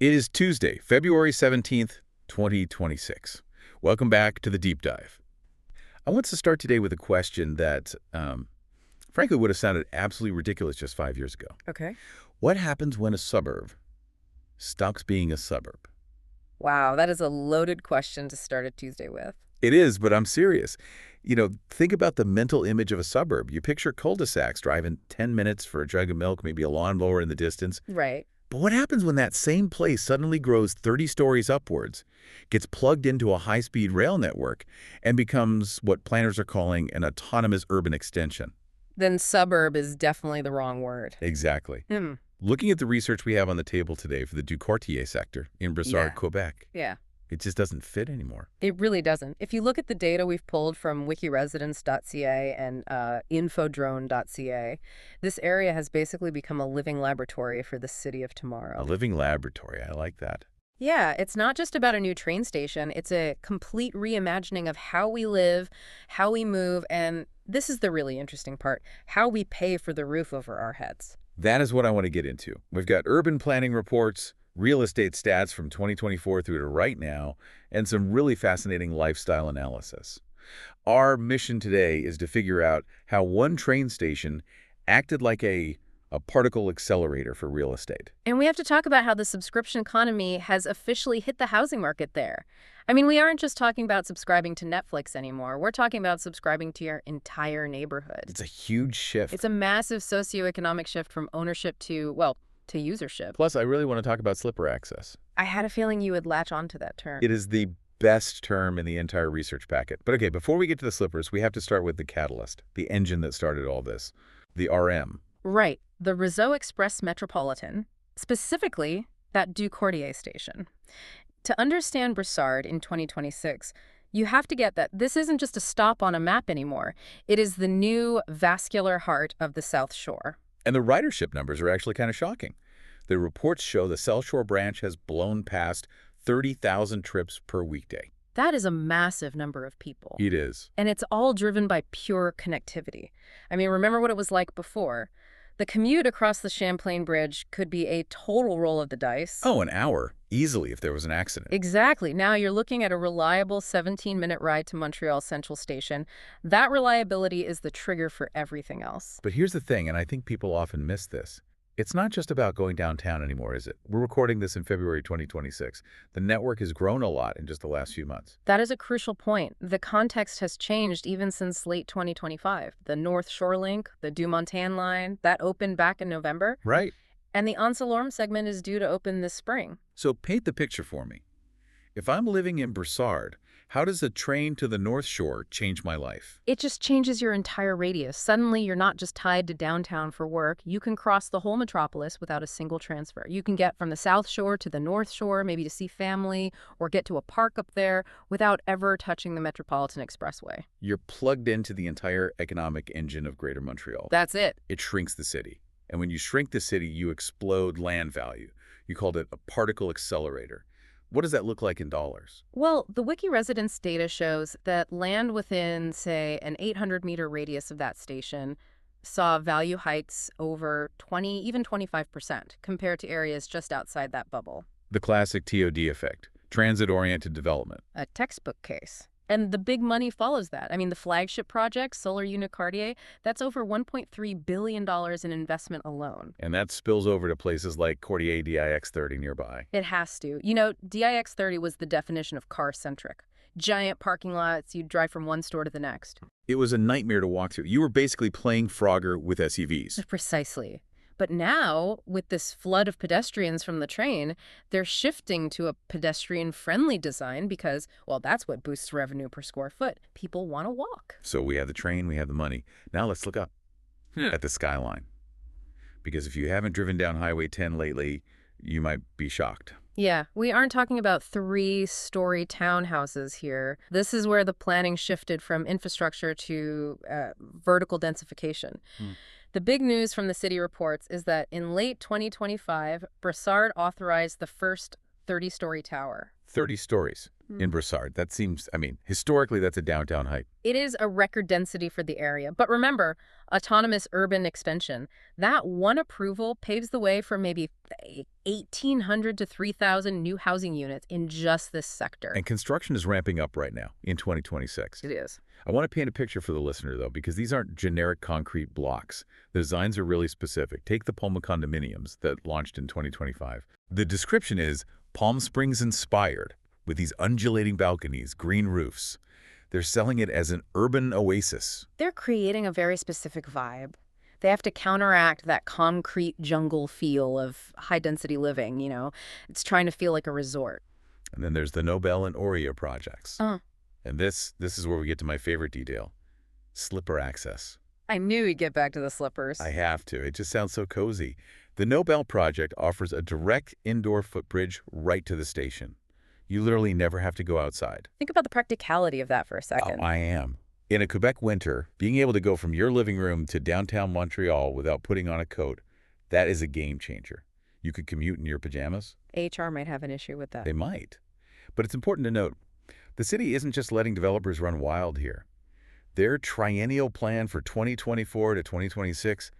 It is Tuesday, February 17th, 2026. Welcome back to the Deep Dive. I want to start today with a question that, frankly, would have sounded absolutely ridiculous just 5 years ago. Okay. What happens when a suburb stops being a suburb? Wow, that is a loaded question to start a Tuesday with. It is, but I'm serious. Think about the mental image of a suburb. You picture cul-de-sacs driving 10 minutes for a jug of milk, maybe a lawnmower in the distance. Right. But what happens when that same place suddenly grows 30 stories upwards, gets plugged into a high-speed rail network, and becomes what planners are calling an autonomous urban extension? Then suburb is definitely the wrong word. Exactly. Hmm. Looking at the research we have on the table today for the Quartier sector in Brossard, Yeah. Quebec, Yeah. it just doesn't fit anymore. It really doesn't. If you look at the data we've pulled from wikiresidence.ca and infodrone.ca, this area has basically become a living laboratory for the city of A tomorrow. living laboratory. I like that. Yeah, it's not just about a new train station. It's a complete reimagining of how we live, how we move, and this is the really interesting part, how we pay for the roof over our heads. That is what I want to get into. We've got urban planning reports, real estate stats from 2024 through to right now, and some really fascinating lifestyle analysis. Our mission today is to figure out how one train station acted like a particle accelerator for real estate. And we have to talk about how the subscription economy has officially hit the housing market there. I mean, we aren't just talking about subscribing to Netflix anymore. We're talking about subscribing to your entire neighborhood. It's a huge shift. It's a massive socioeconomic shift from ownership to, well, to usership. Plus, I really want to talk about slipper access. I had a feeling you would latch onto that term. It is the best term in the entire research packet. But okay, before we get to the slippers, we have to start with the catalyst, the engine that started all this, the RM. Right. The Réseau Express Metropolitain, specifically that du Quartier station. To understand Brossard in 2026, you have to get that this isn't just a stop on a map anymore. It is the new vascular heart of the South Shore. And the ridership numbers are actually kind of shocking. The reports show the South Shore branch has blown past 30,000 trips per weekday. That is a massive number of people. It is. And it's all driven by pure connectivity. I mean, remember what it was like before. The commute across the Champlain Bridge could be a total roll of the dice. Oh, an hour, easily, if there was an accident. Exactly. Now you're looking at a reliable 17-minute ride to Montreal Central Station. That reliability is the trigger for everything else. But here's the thing, and I think people often miss this. It's not just about going downtown anymore, is it? We're recording this in February 2026. The network has grown a lot in just the last few months. That is a crucial point. The context has changed even since late 2025. The North Shore Link, the Du Montagne line, that opened back in November. Right. And the Anse-Lorme segment is due to open this spring. So paint the picture for me. If I'm living in Brossard, how does a train to the North Shore change my life? It just changes your entire radius. Suddenly, you're not just tied to downtown for work. You can cross the whole metropolis without a single transfer. You can get from the South Shore to the North Shore, maybe to see family, or get to a park up there without ever touching the Metropolitan Expressway. You're plugged into the entire economic engine of Greater Montreal. That's it. It shrinks the city. And when you shrink the city, you explode land value. You called it a particle accelerator. What does that look like in dollars? Well, the Wiki residence data shows that land within, say, an 800-meter radius of that station saw value hikes over 20, even 25% compared to areas just outside that bubble. The classic TOD effect, transit-oriented development. A textbook case. And the big money follows that. I mean, the flagship project, Solar Uniquartier, that's over $1.3 billion in investment alone. And that spills over to places like Quartier DIX30 nearby. It has to. You know, DIX30 was the definition of car-centric. Giant parking lots, you'd drive from one store to the next. It was a nightmare to walk through. You were basically playing Frogger with SUVs. Precisely. But now, with this flood of pedestrians from the train, they're shifting to a pedestrian-friendly design because, well, that's what boosts revenue per square foot. People want to walk. So we have the train, we have the money. Now let's look up at the skyline. Because if you haven't driven down Highway 10 lately, you might be shocked. Yeah, we aren't talking about 3-story townhouses here. This is where the planning shifted from infrastructure to vertical densification. The big news from the city reports is that in late 2025, Brossard authorized the first 30-story tower. 30 stories in Brossard. That seems, historically, that's a downtown height. It is a record density for the area. But remember, autonomous urban expansion, that one approval paves the way for maybe 1,800 to 3,000 new housing units in just this sector. And construction is ramping up right now in 2026. It is. I want to paint a picture for the listener, though, because these aren't generic concrete blocks. The designs are really specific. Take the Palma condominiums that launched in 2025. The description is Palm Springs inspired, with these undulating balconies, green roofs. They're selling it as an urban oasis. They're creating a very specific vibe. They have to counteract that concrete jungle feel of high-density living, It's trying to feel like a resort. And then there's the Nobel and Oria projects. And this is where we get to my favorite detail, slipper access. I knew you'd get back to the slippers. I have to. It just sounds so cozy. The Nobel project offers a direct indoor footbridge right to the station. You literally never have to go outside. Think about the practicality of that for a second. Oh, I am. In a Quebec winter, being able to go from your living room to downtown Montreal without putting on a coat, that is a game changer. You could commute in your pajamas. HR might have an issue with that. They might. But it's important to note, the city isn't just letting developers run wild here. Their triennial plan for 2024 to 2026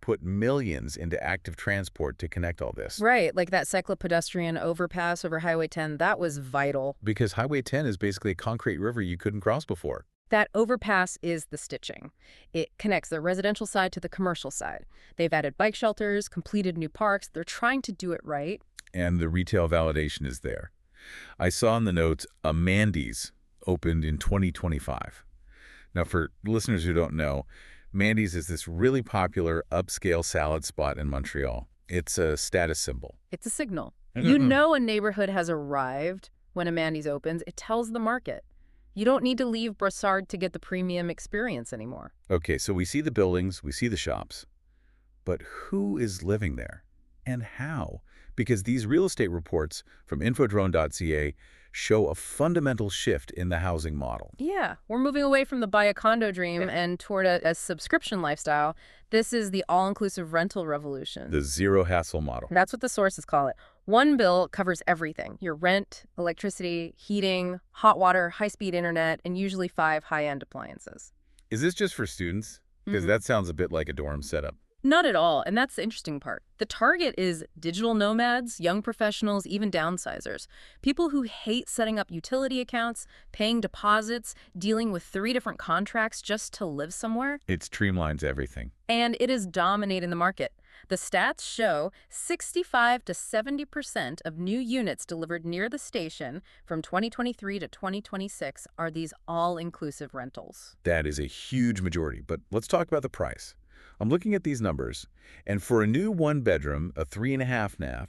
put millions into active transport to connect all this. Right, like that cyclo-pedestrian overpass over Highway 10, that was vital. Because Highway 10 is basically a concrete river you couldn't cross before. That overpass is the stitching. It connects the residential side to the commercial side. They've added bike shelters, completed new parks. They're trying to do it right. And the retail validation is there. I saw in the notes a Mandy's opened in 2025. Now, for listeners who don't know, Mandy's is this really popular upscale salad spot in Montreal. It's a status symbol. It's a signal. You know a neighborhood has arrived when a Mandy's opens. It tells the market. You don't need to leave Brossard to get the premium experience anymore. Okay, so we see the buildings, we see the shops. But who is living there? And how? Because these real estate reports from Infodrone.ca show a fundamental shift in the housing model. Yeah, we're moving away from the buy a condo dream and toward a subscription lifestyle. This is the all-inclusive rental revolution. The zero-hassle model. That's what the sources call it. One bill covers everything: your rent, electricity, heating, hot water, high-speed internet, and usually 5 high-end appliances. Is this just for students? Because that sounds a bit like a dorm setup. Not at all, and that's the interesting part. The target is digital nomads, young professionals, even downsizers. People who hate setting up utility accounts, paying deposits, dealing with 3 different contracts just to live somewhere. It streamlines everything. And it is dominating the market. The stats show 65 to 70% of new units delivered near the station from 2023 to 2026 are these all-inclusive rentals. That is a huge majority, but let's talk about the price. I'm looking at these numbers, and for a new one-bedroom, a 3.5 NAF,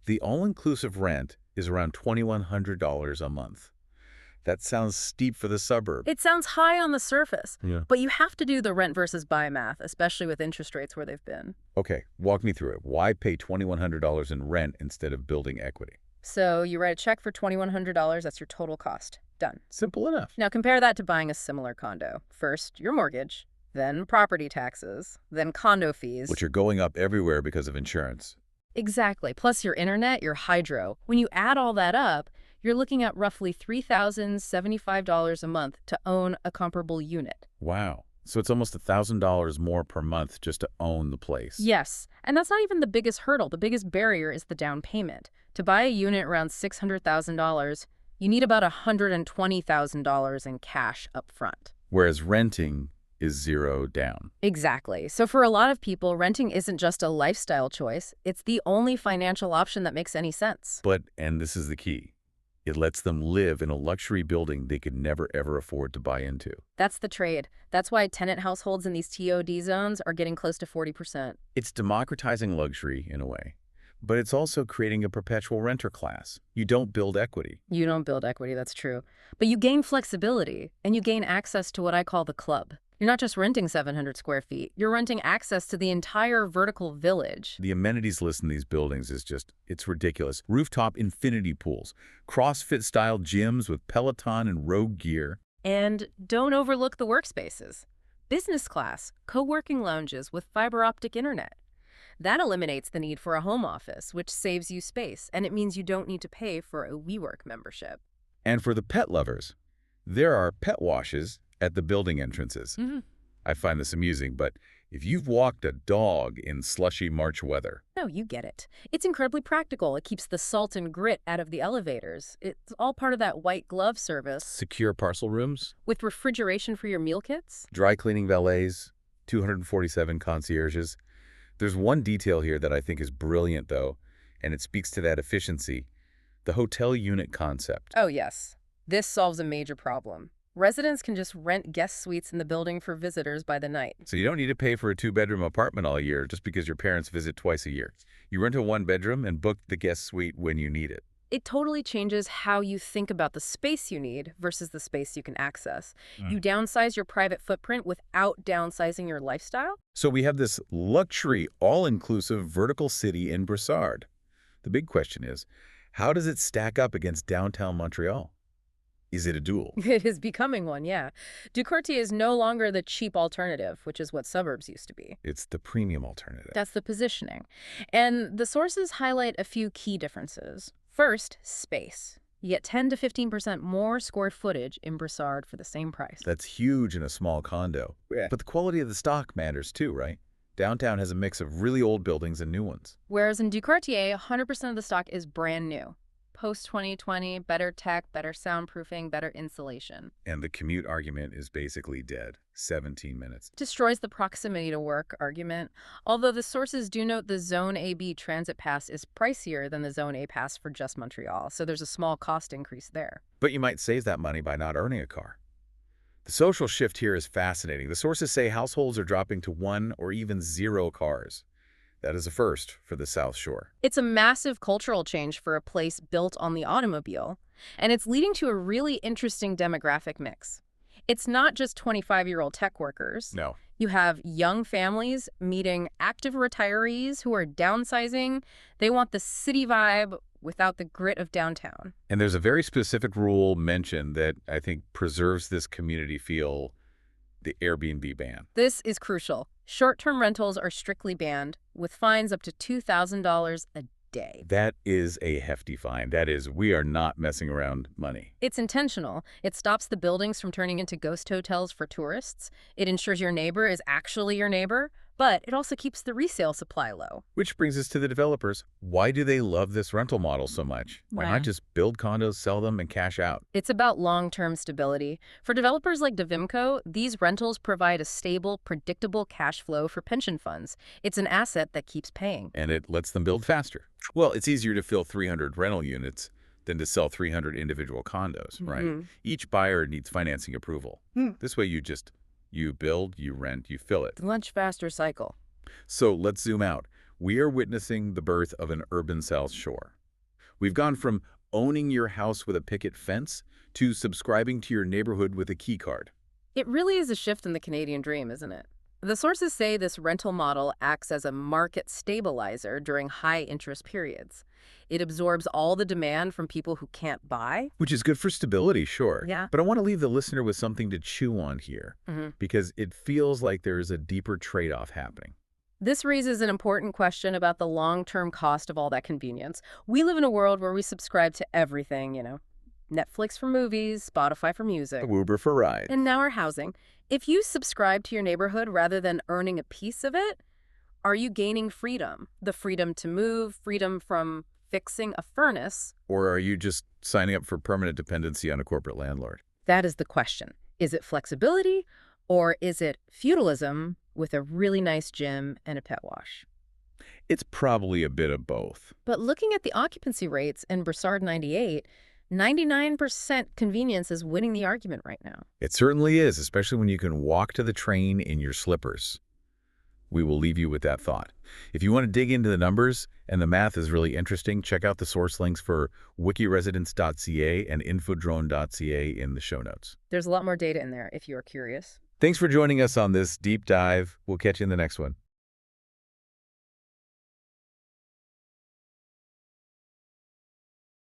the all-inclusive rent is around $2,100 a month. That sounds steep for the suburb. It sounds high on the surface, Yeah. but you have to do the rent versus buy math, especially with interest rates where they've been. Okay, walk me through it. Why pay $2,100 in rent instead of building equity? So you write a check for $2,100, that's your total cost. Done. Simple enough. Now compare that to buying a similar condo. First, your mortgage, then property taxes, then condo fees. Which are going up everywhere because of insurance. Exactly, plus your internet, your hydro. When you add all that up, you're looking at roughly $3,075 a month to own a comparable unit. Wow. So it's almost $1,000 more per month just to own the place. Yes, and that's not even the biggest hurdle. The biggest barrier is the down payment. To buy a unit around $600,000, you need about $120,000 in cash up front. Whereas renting is zero down. Exactly. So for a lot of people, renting isn't just a lifestyle choice. It's the only financial option that makes any sense. But, and this is the key, it lets them live in a luxury building they could never ever afford to buy into. That's the trade. That's why tenant households in these TOD zones are getting close to 40%. It's democratizing luxury in a way, but it's also creating a perpetual renter class. You don't build equity. You don't build equity, that's true. But you gain flexibility, and you gain access to what I call the club. You're not just renting 700 square feet. You're renting access to the entire vertical village. The amenities list in these buildings is just, it's ridiculous. Rooftop infinity pools, CrossFit-style gyms with Peloton and Rogue gear. And don't overlook the workspaces. Business class, co-working lounges with fiber optic internet. That eliminates the need for a home office, which saves you space, and it means you don't need to pay for a WeWork membership. And for the pet lovers, there are pet washes at the building entrances. Mm-hmm. I find this amusing, but if you've walked a dog in slushy March weather, No, you get it. It's incredibly practical. It keeps the salt and grit out of the elevators. It's all part of that white glove service secure parcel rooms, with refrigeration for your meal kits. dry cleaning valets, 247 concierges. There's one detail here that I think is brilliant, though, and it speaks to that efficiency: the hotel unit concept. Oh, yes. This solves a major problem. Residents can just rent guest suites in the building for visitors by the night. So you don't need to pay for a two-bedroom apartment all year just because your parents visit twice a year. You rent a one-bedroom and book the guest suite when you need it. It totally changes how you think about the space you need versus the space you can access. You downsize your private footprint without downsizing your lifestyle. So we have this luxury, all-inclusive vertical city in Brossard. The big question is, how does it stack up against downtown Montreal? Is it a duel? It is becoming one, yeah. Quartier is no longer the cheap alternative, which is what suburbs used to be. It's the premium alternative. That's the positioning. And the sources highlight a few key differences. First, space. You get 10 to 15% more square footage in Brossard for the same price. That's huge in a small condo. Yeah. But the quality of the stock matters too, right? Downtown has a mix of really old buildings and new ones. Whereas in Quartier, 100% of the stock is brand new. Post-2020, better tech, better soundproofing, better insulation. And the commute argument is basically dead. 17 minutes. Destroys the proximity to work argument, although the sources do note the Zone AB transit pass is pricier than the Zone A pass for just Montreal, so there's a small cost increase there. But you might save that money by not owning a car. The social shift here is fascinating. The sources say households are dropping to 1 or even 0 cars. That is a first for the South Shore. It's a massive cultural change for a place built on the automobile, and it's leading to a really interesting demographic mix. It's not just 25-year-old tech workers. No. You have young families meeting active retirees who are downsizing. They want the city vibe without the grit of downtown. And there's a very specific rule mentioned that I think preserves this community feel: the Airbnb ban. This is crucial. Short-term rentals are strictly banned, with fines up to $2,000 a day. That is a hefty fine. That is, we are not messing around money. It's intentional. It stops the buildings from turning into ghost hotels for tourists. It ensures your neighbor is actually your neighbor, but it also keeps the resale supply low. Which brings us to the developers. Why do they love this rental model so much? Why not just build condos, sell them, and cash out? It's about long-term stability. For developers like Devimco, these rentals provide a stable, predictable cash flow for pension funds. It's an asset that keeps paying. And it lets them build faster. Well, it's easier to fill 300 rental units than to sell 300 individual condos, right? Each buyer needs financing approval. This way you build, you rent, you fill it. The much faster cycle. So let's zoom out. We are witnessing the birth of an urban South Shore. We've gone from owning your house with a picket fence to subscribing to your neighborhood with a key card. It really is a shift in the Canadian dream, isn't it? The sources say this rental model acts as a market stabilizer during high-interest periods. It absorbs all the demand from people who can't buy. Which is good for stability, sure. Yeah. But I want to leave the listener with something to chew on here, because it feels like there is a deeper trade-off happening. This raises an important question about the long-term cost of all that convenience. We live in a world where we subscribe to everything, Netflix for movies, Spotify for music. Uber for rides. And now our housing. If you subscribe to your neighborhood rather than earning a piece of it, are you gaining freedom? The freedom to move, freedom from fixing a furnace? Or are you just signing up for permanent dependency on a corporate landlord? That is the question. Is it flexibility, or is it feudalism with a really nice gym and a pet wash? It's probably a bit of both. But looking at the occupancy rates in Brossard 98, 99% convenience is winning the argument right now. It certainly is, especially when you can walk to the train in your slippers. We will leave you with that thought. If you want to dig into the numbers, and the math is really interesting, check out the source links for wikiresidence.ca and infodrone.ca in the show notes. There's a lot more data in there if you're curious. Thanks for joining us on this deep dive. We'll catch you in the next one.